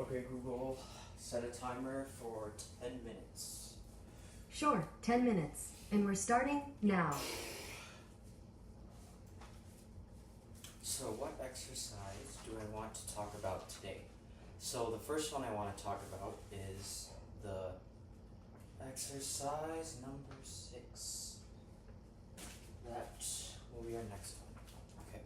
Okay, Google, set a timer for 10 minutes. Sure, 10 minutes. And we're starting now. So, what exercise do I want to talk about today? So, the first one I want to talk about is the exercise number 6. That will be our next one. Okay.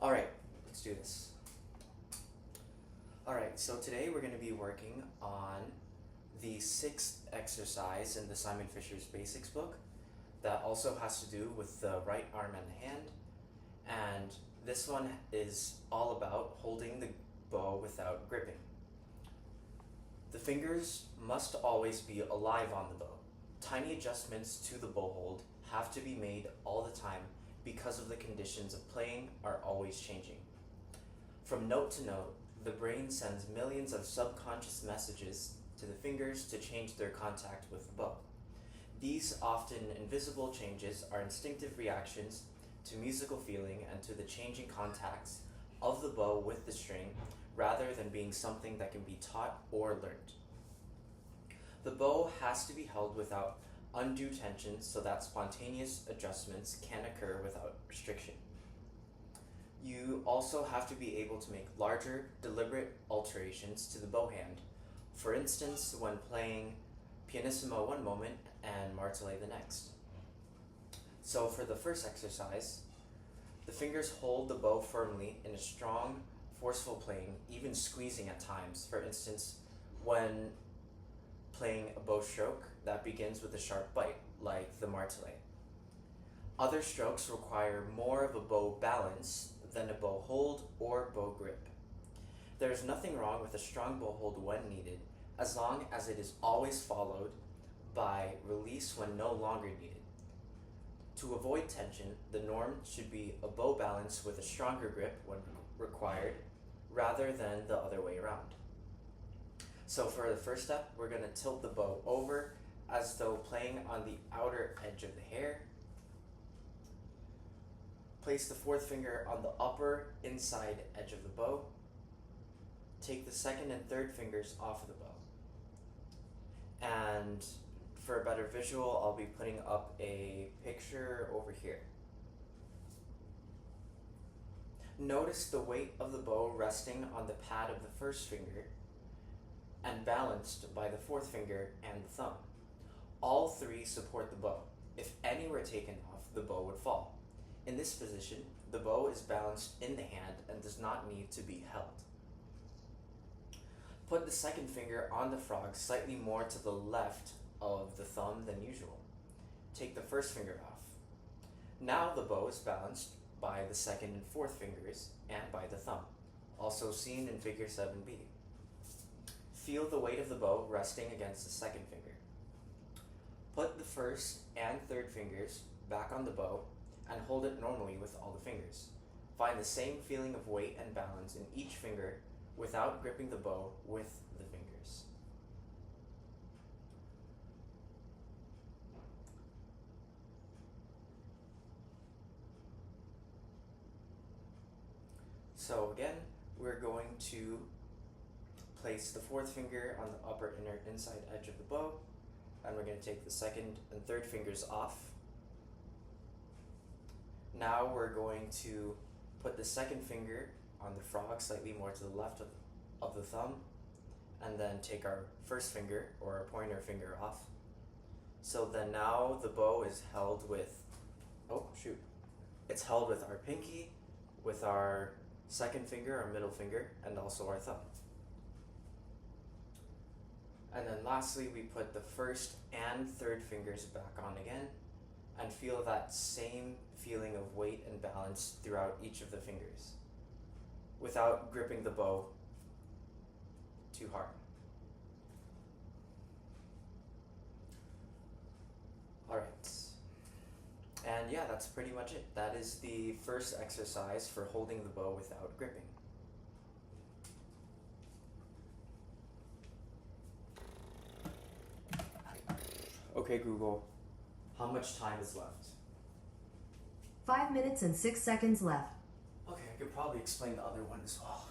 Alright, let's do this. Alright, so today we're going to be working on the 6th exercise in the Simon Fisher's Basics book that also has to do with the right arm and the hand. And this one is all about holding the bow without gripping. The fingers must always be alive on the bow. Tiny adjustments to the bow hold have to be made all the time because of the conditions of playing are always changing. From note to note, the brain sends millions of subconscious messages to the fingers to change their contact with the bow. These often invisible changes are instinctive reactions to musical feeling and to the changing contacts of the bow with the string rather than being something that can be taught or learned. The bow has to be held without undue tension so that spontaneous adjustments can occur without restriction. You also have to be able to make larger, deliberate alterations to the bow hand. For instance, when playing pianissimo one moment and martelé the next. So for the first exercise, the fingers hold the bow firmly in a strong, forceful playing, even squeezing at times. For instance, when playing a bow stroke that begins with a sharp bite, like the martelé. Other strokes require more of a bow balance than a bow hold or bow grip. There is nothing wrong with a strong bow hold when needed, as long as it is always followed by release when no longer needed. To avoid tension, the norm should be a bow balance with a stronger grip when required, rather than the other way around. So for the first step, we're going to tilt the bow over as though playing on the outer edge of the hair. Place the fourth finger on the upper inside edge of the bow. Take the second and third fingers off of the bow. And for a better visual, I'll be putting up a picture over here. Notice the weight of the bow resting on the pad of the first finger and balanced by the fourth finger and the thumb. All three support the bow. If any were taken off, the bow would fall. In this position, the bow is balanced in the hand and does not need to be held. Put the second finger on the frog slightly more to the left of the thumb than usual. Take the first finger off. Now the bow is balanced by the second and fourth fingers and by the thumb, also seen in figure 7b. Feel the weight of the bow resting against the second finger. Put the first and third fingers back on the bow and hold it normally with all the fingers. Find the same feeling of weight and balance in each finger without gripping the bow with the fingers. So again, we're going to place the fourth finger on the upper inner inside edge of the bow, and we're going to take the second and third fingers off. Now we're going to put the second finger on the frog slightly more to the left of the thumb, and then take our first finger or our pointer finger off. So then now the bow is held with, it's held with our pinky, with our second finger, our middle finger, and also our thumb. And then lastly, we put the first and third fingers back on again and feel that same feeling of weight and balance throughout each of the fingers without gripping the bow too hard. Alright. And yeah, that's pretty much it. That is the first exercise for holding the bow without gripping. Okay, Google, How much time is left? 5 minutes and 6 seconds left. Okay, I could probably explain the other one as well.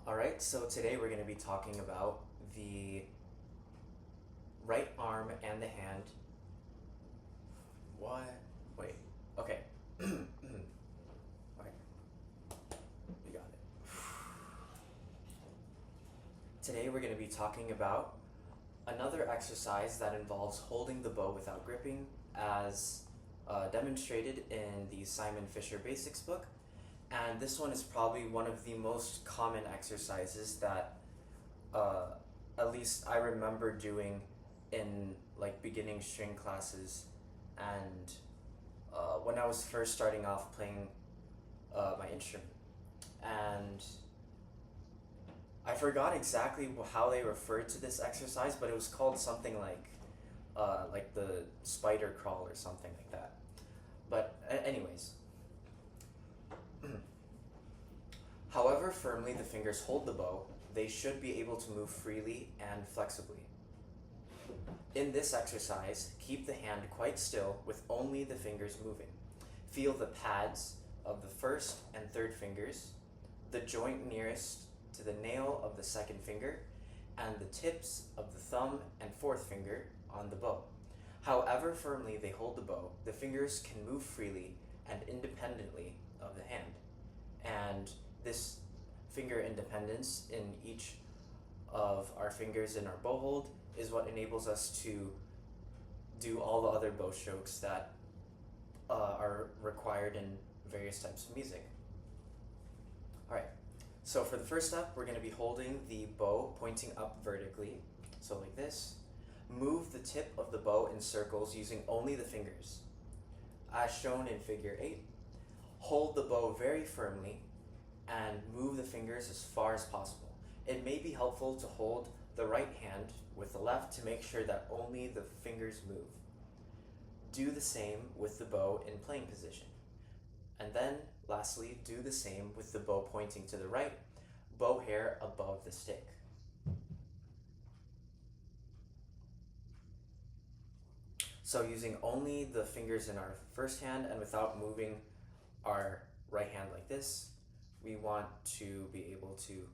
Alright, so today we're going to be talking about the right arm and the hand. What? Wait, okay. Okay, we got it. Today we're going to be talking about another exercise that involves holding the bow without gripping, as demonstrated in the Simon Fisher Basics book. And this one is probably one of the most common exercises that at least I remember doing in like beginning string classes, and when I was first starting off playing my instrument. And I forgot exactly how they referred to this exercise, but it was called something like the spider crawl or something like that. But anyways, however firmly the fingers hold the bow, they should be able to move freely and flexibly. In this exercise, keep the hand quite still with only the fingers moving. Feel the pads of the first and third fingers, the joint nearest to the nail of the second finger, and the tips of the thumb and fourth finger on the bow. However firmly they hold the bow, the fingers can move freely and independently of the hand. And this finger independence in each of our fingers in our bow hold is what enables us to do all the other bow strokes that are required in various types of music. Alright, so for the first step, we're going to be holding the bow pointing up vertically, so like this. Move the tip of the bow in circles using only the fingers. As shown in figure 8, hold the bow very firmly and move the fingers as far as possible. It may be helpful to hold the right hand with the left to make sure that only the fingers move. Do the same with the bow in playing position. And then, lastly, do the same with the bow pointing to the right, bow hair above the stick. So using only the fingers in our first hand and without moving our right hand like this, we want to be able to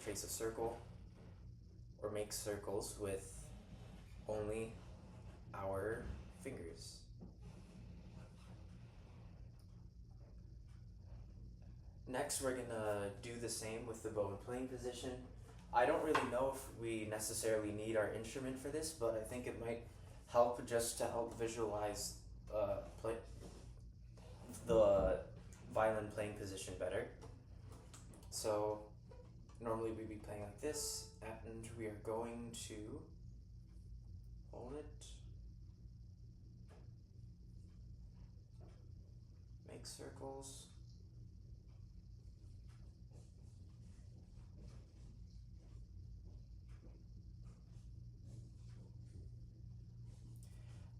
trace a circle or make circles with only our fingers. Next, we're gonna do the same with the bow in playing position. I don't really know if we necessarily need our instrument for this, but I think it might help just to help visualize the violin playing position better. So normally we'd be playing like this, and we are going to hold it, make circles,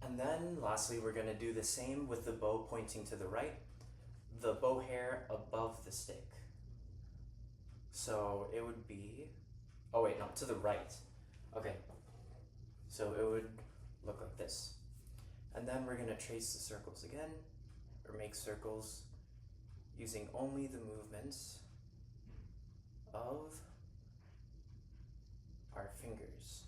and then lastly we're going to do the same with the bow pointing to the right, the bow hair above the stick. So it would be, oh wait, no, to the right. Okay, so it would look like this. And then we're going to trace the circles again, or make circles using only the movements of our fingers.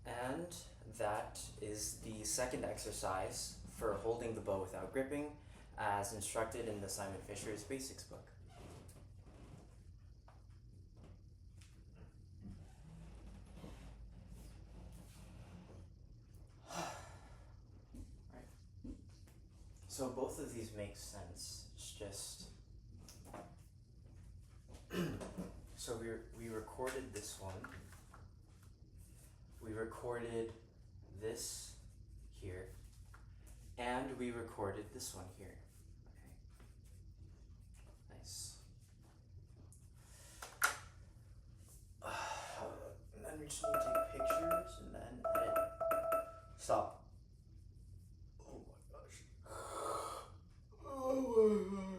And that is the second exercise for holding the bow without gripping, as instructed in the Simon Fisher's Basics book. Right. So both of these make sense. It's just so we recorded this one. We recorded this here, and we recorded this one here. Okay. Nice. just want to take pictures and then edit. Stop. Oh my gosh. Oh my gosh.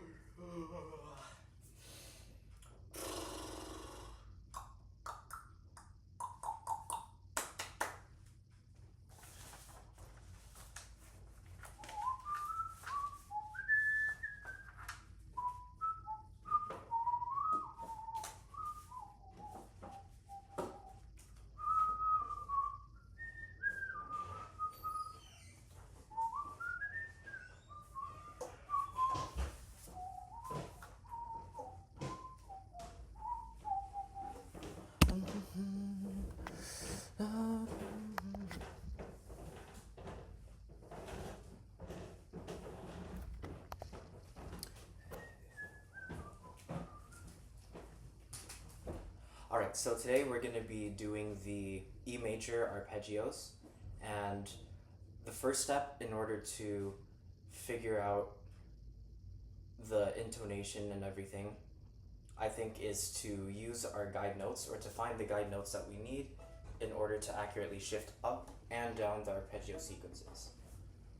Alright, so today we're going to be doing the E major arpeggios, and the first step in order to figure out the intonation and everything, I think, is to use our guide notes, or to find the guide notes that we need in order to accurately shift up and down the arpeggio sequences.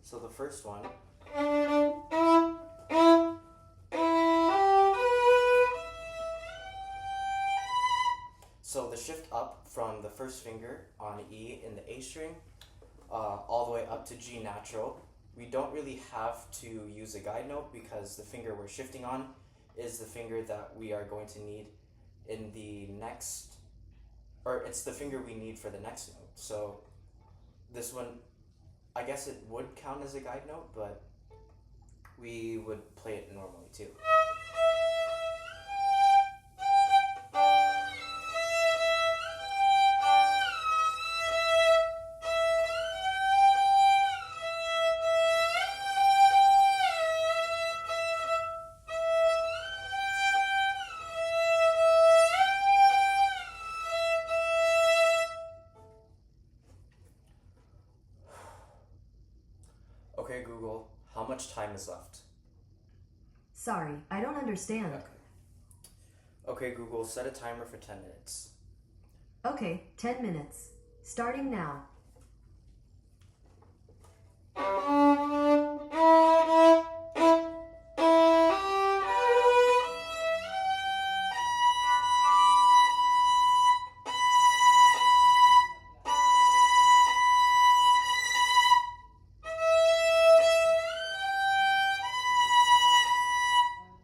So the first one, so the shift up from the first finger on E in the A string all the way up to G natural, we don't really have to use a guide note because the finger we're shifting on is the finger that we are going to need in the next, or it's the finger we need for the next note. So this one, I guess it would count as a guide note, but we would play it normally too. Okay, Google, how much time is left? Sorry, I don't understand. Okay, Google, set a timer for 10 minutes. Okay, 10 minutes. Starting now.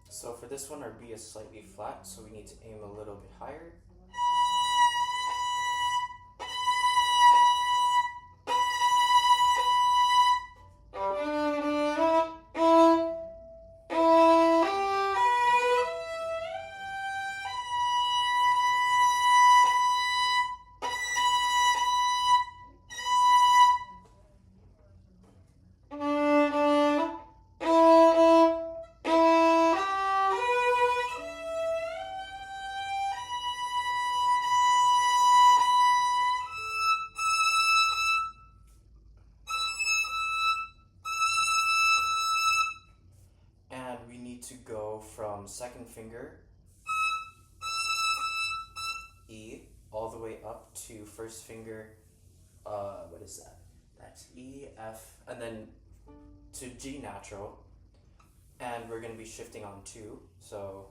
So for this one, our B is slightly flat, so we need to aim a little bit higher. And we need to go from second finger, E, all the way up to first finger, what is that? That's E, F, and then to G natural. And we're going to be shifting on 2, so,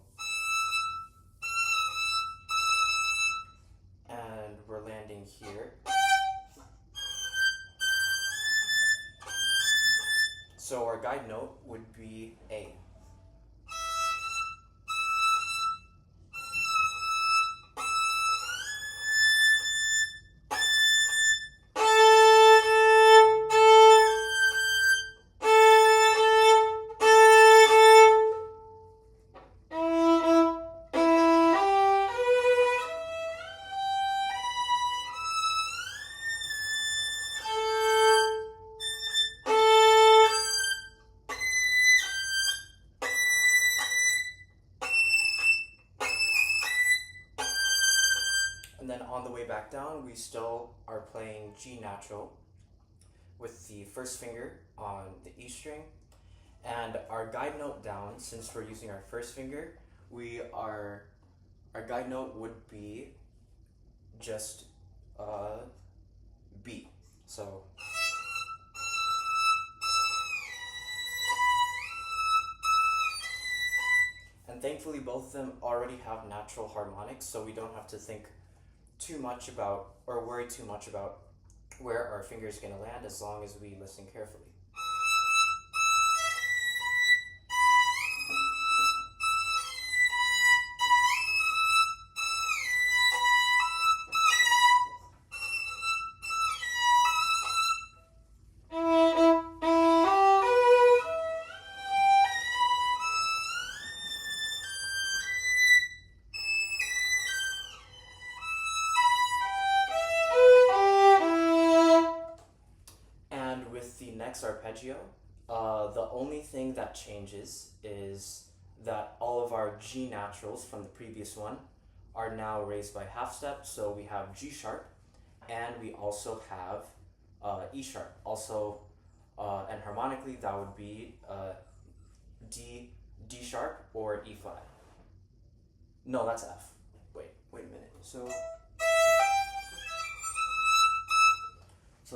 and we're landing here. So our guide note would be A. And then on the way back down, we still are playing G natural with the first finger on the E string. And our guide note down, since we're using our first finger, our guide note would be just B. So and thankfully both of them already have natural harmonics, so we don't have to think too much about or worry too much about where our fingers are going to land as long as we listen carefully. And with the next arpeggio, the only thing that changes is that all of our G naturals from the previous one are now raised by half step. So we have G sharp, and we also have E sharp. Also, and harmonically, that would be D sharp or E flat. No, that's F. Wait a minute. So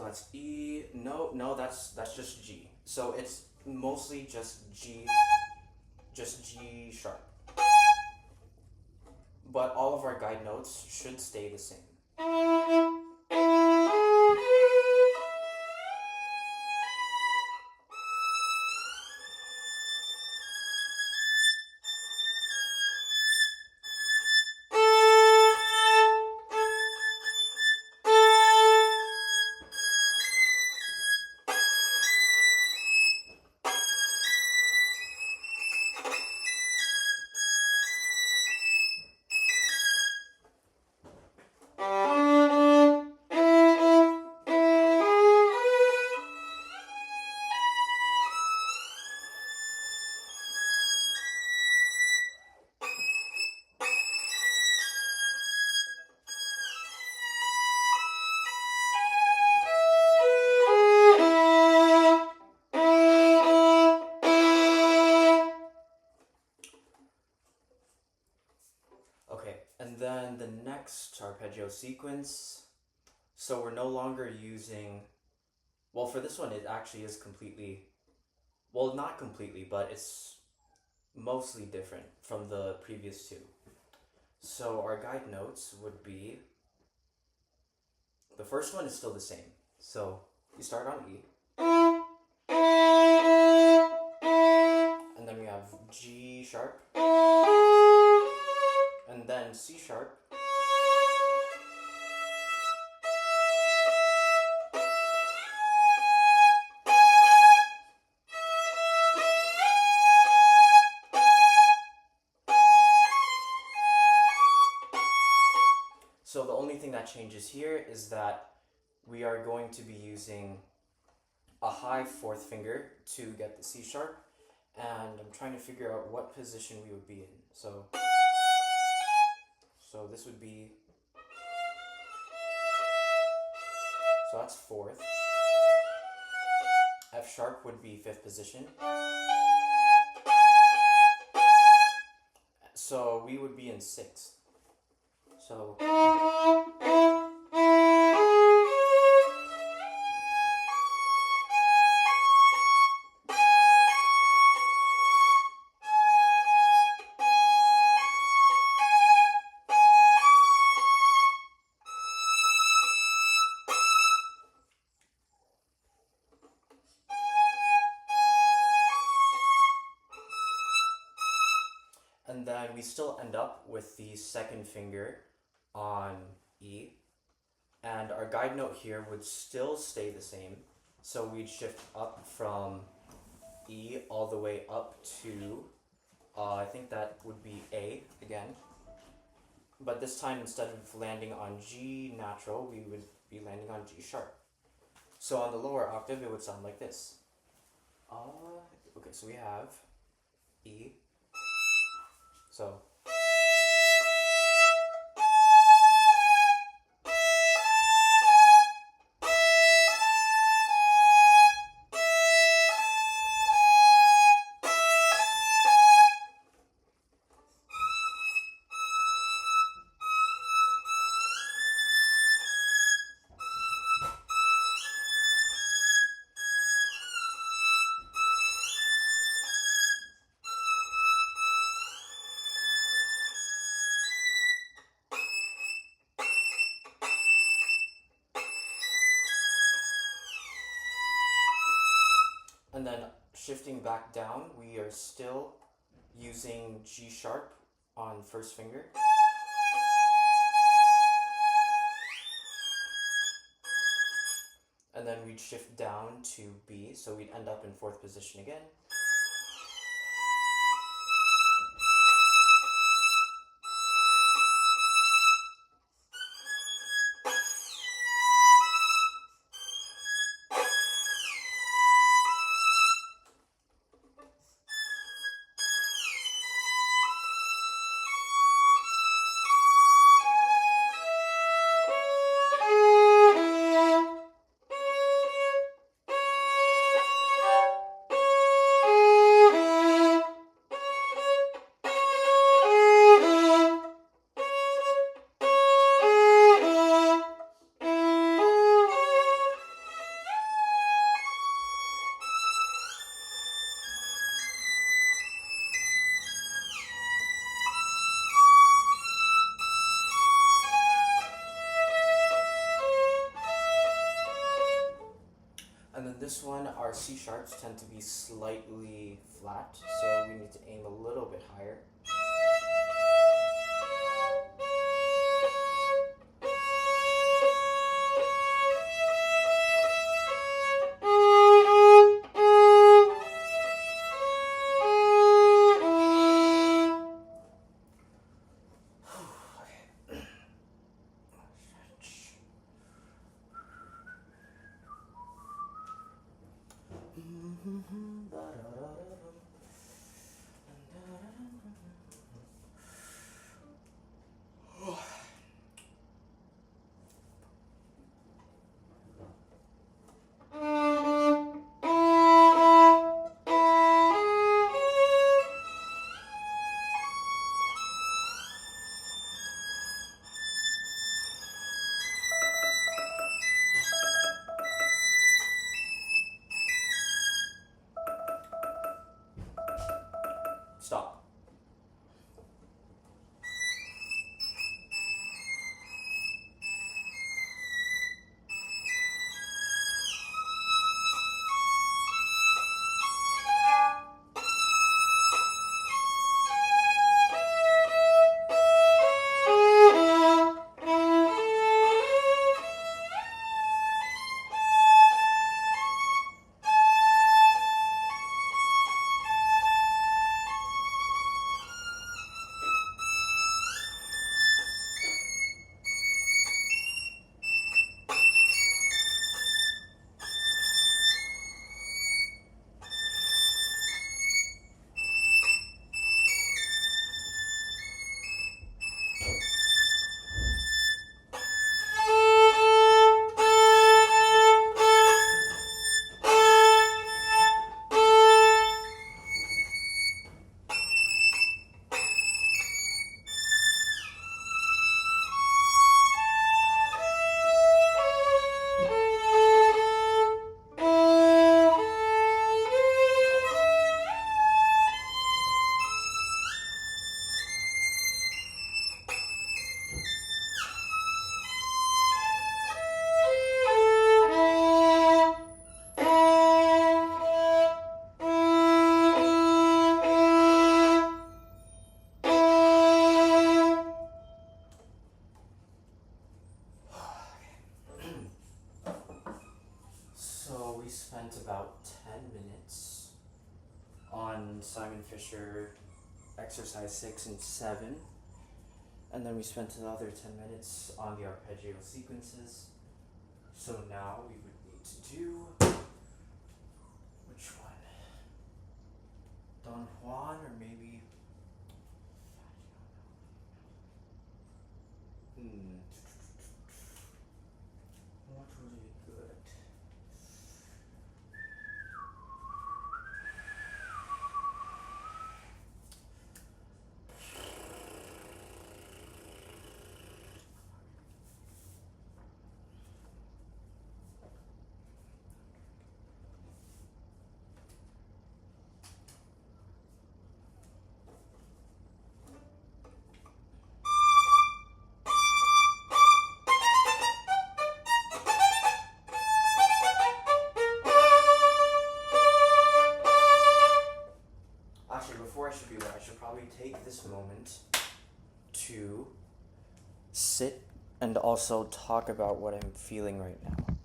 that's E. No, that's just G. So it's mostly just G sharp. But all of our guide notes should stay the same. Okay, and then the next arpeggio sequence. So we're no longer using, well, for this one, it actually is completely, well, not completely, but it's mostly different from the previous two. So our guide notes would be, the first one is still the same. So you start on E, and then we have G sharp, and then C sharp, so the only thing that changes here is that we are going to be using a high fourth finger to get the C sharp, and I'm trying to figure out what position we would be in. So this would be, so that's fourth. F sharp would be fifth position. So we would be in sixth. So and then we still end up with the second finger on E, and our guide note here would still stay the same. So we'd shift up from E all the way up to, I think that would be A again. But this time, instead of landing on G natural, we would be landing on G sharp. So on the lower octave, it would sound like this. Okay, so we have E. So And then shifting back down, we are still using G sharp on first finger. And then we'd shift down to B, so we'd end up in fourth position again. And then this one, our C sharps tend to be slightly flat, so we need to aim a little bit higher. Stop. So we spent about 10 minutes on Simon Fisher exercise 6 and 7, and then we spent another 10 minutes on the arpeggio sequences. So now we would need to do, which one? Don Juan, or maybe what would be good? Actually, before I should be there, I should probably take this moment to sit and also talk about what I'm feeling right now.